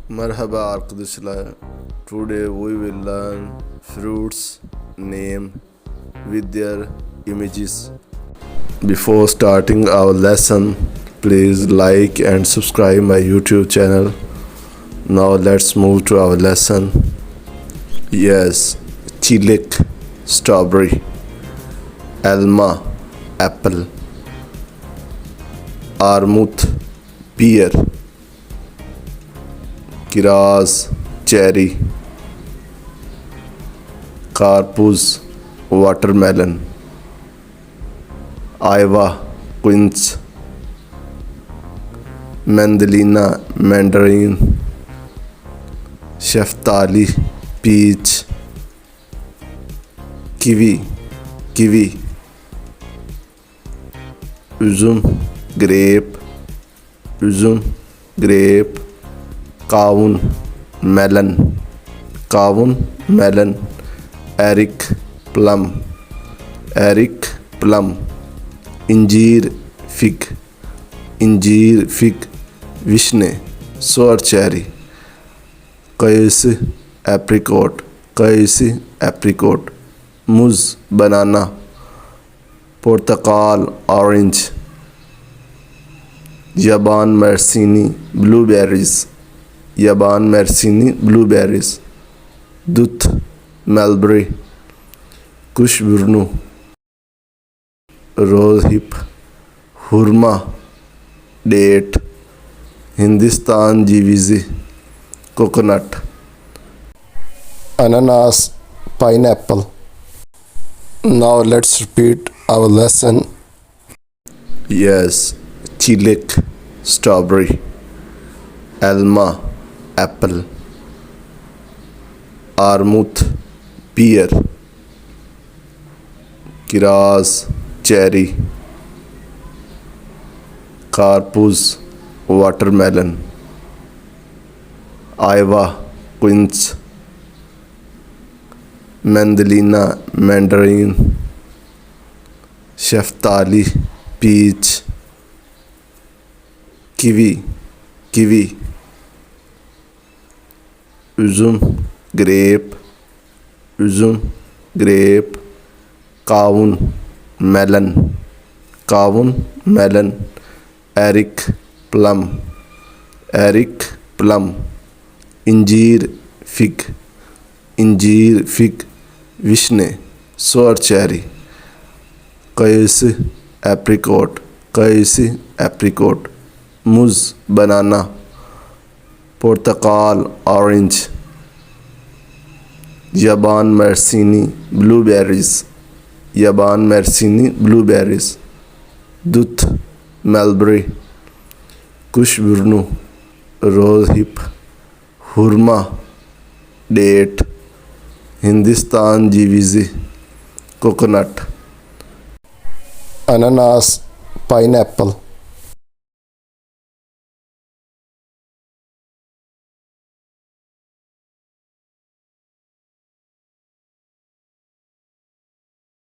Merhaba arkadaşlar. Today we will learn fruits name with their images. Before starting our lesson, please like and subscribe my YouTube channel. Now let's move to our lesson. Yes, çilek, strawberry. Elma, apple. Armut, pear. Kiraz, cherry. Karpuz, watermelon. Ayva, quince. Mandalina, mandarin. Şeftali, peach. Kiwi. Üzüm, grape. Kavun, melon. Erik, plum. İncir, fig. Vişne, sour cherry. Kayısı, apricot. Muz, banana. Portakal, orange. Yaban mersini, blueberries. Dut, mulberry. Kuşburnu, rose hip. Hurma, date. Hindistan cevizi, coconut. Ananas, pineapple. Now let's repeat our lesson. Yes, çilek, strawberry. Elma, apple. Armut, pear. Kiraz, cherry. Karpuz, watermelon. Ayva, quince. Mandalina, mandarin. Şeftali, peach. Kiwi. Üzüm, grape. Kavun, melon. Erik, plum. İncir, fig. Vişne, sour cherry. Kayısı, apricot. Muz, banana. Portakal, orange. Yaban mersini, blueberries. Dut, mulberry. Kuşburnu, rose hip. Hurma, date. Hindistan cevizi, coconut. Ananas, pineapple.